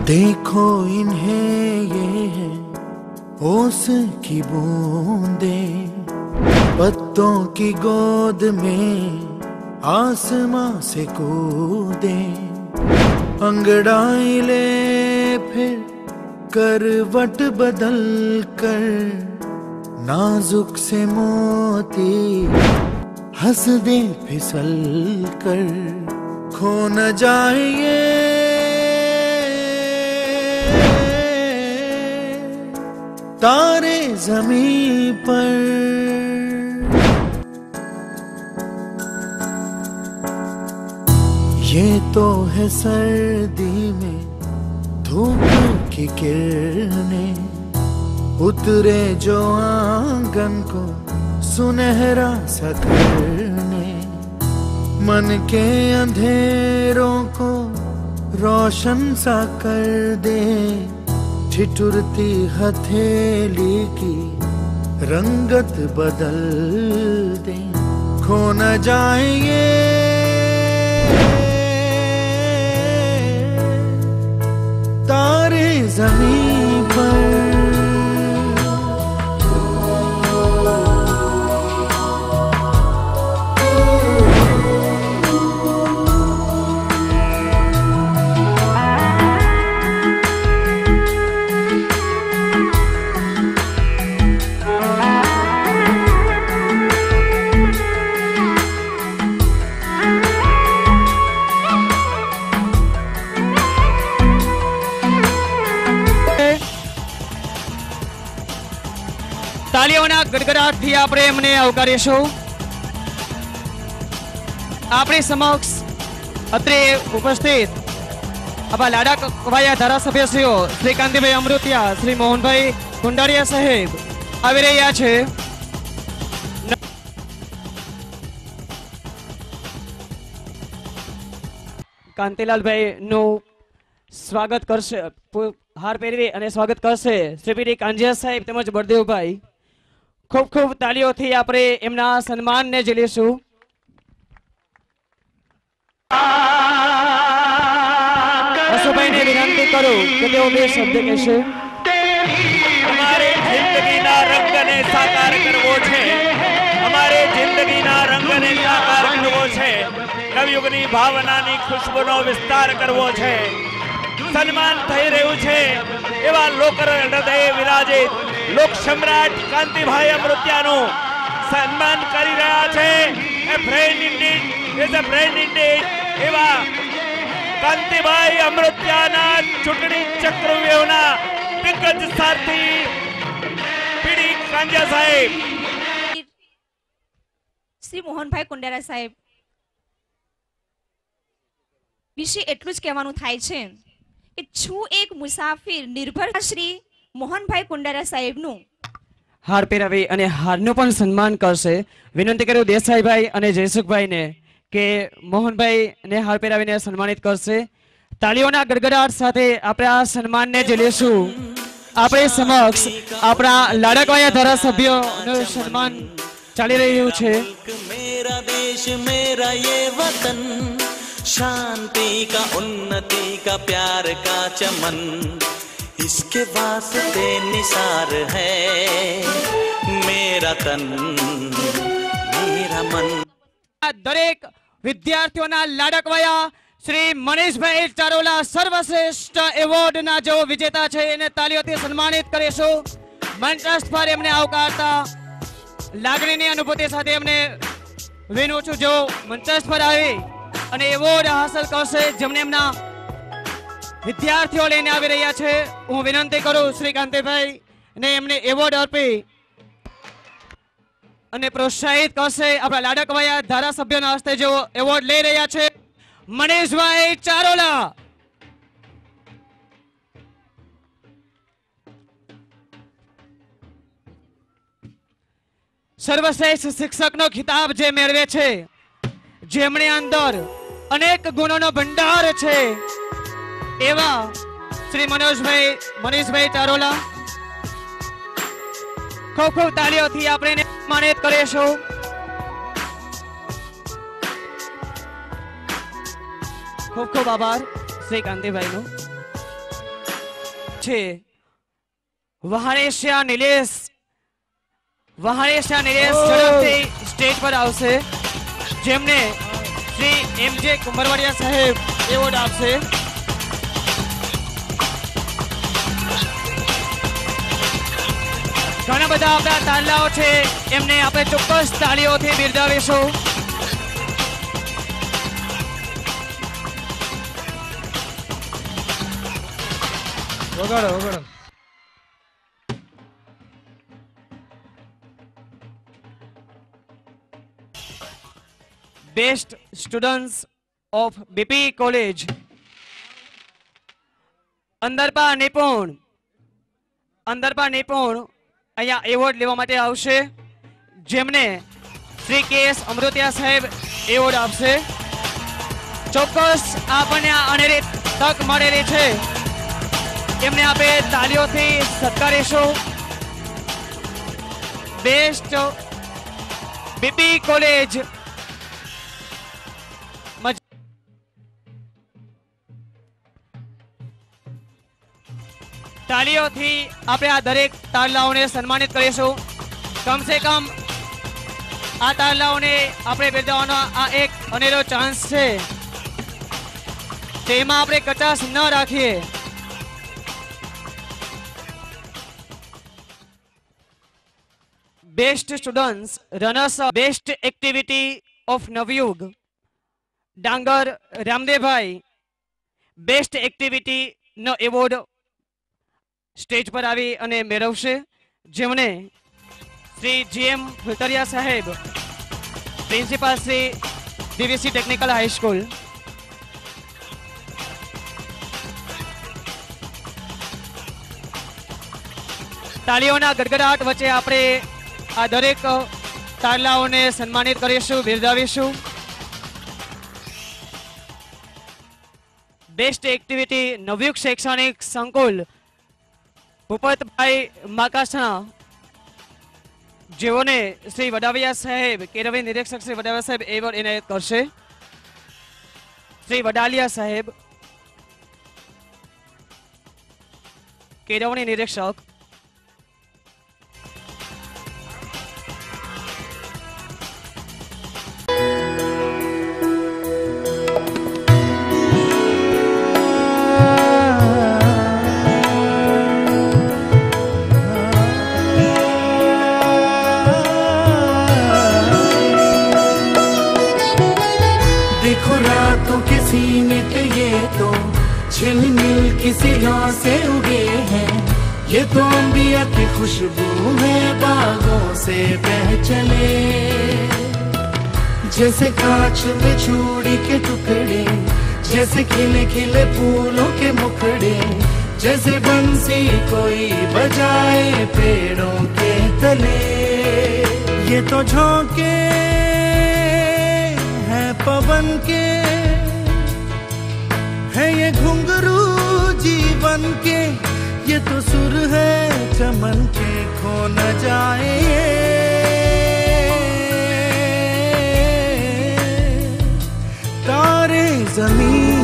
देखो इन्हें ये है ओस की बूंदे, पत्तों की गोद में आसमां से कूदे, अंगड़ाई ले फिर करवट बदल कर, नाजुक से मोती हंस दे फिसल कर, खो न जाए ये तारे ज़मीं पर। ये तो है सर्दी में धूप की किरणें, उतरे जो आंगन को सुनहरा सा करने, मन के अंधेरों को रोशन सा कर दे, ठिठुरती हथेली की रंगत बदल दे, खो न जाए ये तारे ज़मीं पर। તાલીઓના ગડગડાટથી આપણે એમને આવકારીશું. આપણી સમક્ષ અત્રે ઉપસ્થિત આપણા લાડા કવાયા ધારાસભ્યશ્રીઓ શ્રી કાંતિભાઈ અમૃતિયા, શ્રી મોહનભાઈ કુંડારિયા સાહેબ આવી રહ્યા છે. કાંતિલાલભાઈ નું સ્વાગત કરશે, હાર પહેરવી અને સ્વાગત કરશે શ્રી પી ડી કાંજીયા સાહેબ તેમજ બળદેવભાઈ. ખૂબ ખૂબ તાળીઓથી આપણે એમના સન્માનને ઝીલીશું. અશુભાઈને વિનંતી કરું કે તેઓ બે શબ્દ કહેશે. અમારે જિંદગીના રંગને સાકાર કરવો છે, અમારે જિંદગીના રંગને સાકાર કરવો છે, નવયુગની ભાવનાની ખુશ્બુનો વિસ્તાર કરવો છે. સન્માન થઈ રહ્યું છે એવા લોકર હૃદય વિરાજિત લોક સમ્રાટ કાંતિભાઈ અમૃતિયાનું સન્માન કરી રહ્યા છે. એ બ્રેઇન ઇન્ડિડ ઇઝ અ બ્રેઇન ઇન્ડિડ એવા કાંતિભાઈ અમૃતિયાના ચૂંટણી ચક્રવ્યૂહના દિગ્ગજ સારથી પીડી કાંજીયા સાહેબ, શ્રી મોહનભાઈ કુંડારા સાહેબ વિશે એટલું જ કહેવાનું થાય છે કે છું એક મુસાફિર નિર્ભર. શ્રી મોહનભાઈ કુંડારા સાહેબનું હાર પહેરાવી અને હારનું પણ સન્માન કરશે. વિનંતી કરું દેસાઈભાઈ અને જયસુખભાઈને કે મોહનભાઈને હાર પહેરાવીને સન્માનિત કરશે. તાળીઓના ગડગડાટ સાથે આપણે આ સન્માનને ઝીલીશું. આપણી સમક્ષ આપણા લાડકવાયા ધારાસભ્યોનું સન્માન ચાલી રહ્યું છે. मेरा देश मेरा ये वतन, शांति का उन्नति का प्यार का चमन, इसके वास्ते निसार है मेरा तन मेरा मन. દરેક વિદ્યાર્થીઓના લાડકવાયા શ્રી મનીષભાઈ ચારોલા સર્વશ્રેષ્ઠ એવોર્ડના જેઓ વિજેતા છે એને તાળીઓથી સન્માનિત કરીશું. મંચસ્થ પર એમને આવકારતા લાગણીની અનુભૂતિ સાથે એમને વિનું છું જો મંચસ્થ પર આવી અને એવોર્ડ હાંસલ કરશે જેમને એમના વિદ્યાર્થીઓ લઈને આવી રહ્યા છે. હું વિનંતી કરું શ્રી કાંતિભાઈ ને એમને એવોર્ડ આપી અને પ્રોત્સાહિત કરશે. આપણા લાડકવાયા ધારાસભ્યોના હસ્તે જેઓ એવોર્ડ લઈ રહ્યા છે મનીષભાઈ ચારોલા. સર્વશ્રેષ્ઠ શિક્ષકનો ખિતાબ જે મેળવે છે, જેમની અંદર અનેક ગુણોનો ભંડાર છે એવા શ્રી મનીષભાઈ ચારોલા. ખૂબ ખૂબ તાળીઓથી આપણે સન્માનિત કરીશું. ખૂબ ખૂબ આભાર શ્રી કાંતિભાઈનો. છે વહાણેશિયા નિલેશ ઝડપથી સ્ટેજ પર આવશે, જેમને શ્રી એમજે કુંભરવાડિયા સાહેબ એવોર્ડ આપશે. ઘણા બધા આપણા તારલાઓ છે, એમને આપણે ચોક્કસ તાળીઓથી બિરદાવીશું. વગાડો વગાડો. Best students of BP college Andarpa Nipun અહીંયા એવોર્ડ લેવા માટે આવશે, જેમને શ્રી કે.એસ. અમૃતિયા સાહેબ એવોર્ડ આપશે. ચોક્કસ આપણને આ અનેરી તક મળેલી છે, એમને આપણે તાળીઓથી સત્કારીશું. બેસ્ટ બીપી કોલેજ તાળીઓથી આપણે આ દરેક તારલાઓને સન્માનિત કરીશું. કમસે કમ આ તારલાઓને આપણે બિરદાવવાનો આ એક અનેરો ચાન્સ છે, તેમાં આપણે કચાશ ન રાખીએ. Best students runners best activity of Navyug Dangar Ramdevbhai best activity નો એવોર્ડ સ્ટેજ પર આવી અને મેળવશે, જેમને શ્રી જીએમ ફુલતરિયા સાહેબ principal Shri DVC technical high school તાળીઓના ગડગડાટ વચ્ચે આપણે આ દરેક તારલાઓને સન્માનિત કરીશું, બિરદાવીશું. બેસ્ટ એક્ટિવિટી નવયુગ શૈક્ષણિક સંકુલ ભૂપતભાઈ માકાસણા, જેઓને શ્રી વડાવિયા સાહેબ કેળવણી નિરીક્ષક શ્રી વડાવિયા સાહેબ એવોર્ડ એનાયત કરશે. શ્રી વડાલિયા સાહેબ કેળવણી નિરીક્ષક. सीमित ये तो झिलमिल किसी गाँव से उगे हैं, ये तो अंबिया की खुशबू है बागों से बह चले. जैसे कांच में चूड़ी के टुकड़े, जैसे खिले खिले फूलों के मुखड़े, जैसे बंसी कोई बजाए पेड़ों के तले. ये तो झोंके हैं पवन के, है ये घुंघरू जीवन के, ये तो सुर है चमन के खो न जाए. तारे जमीन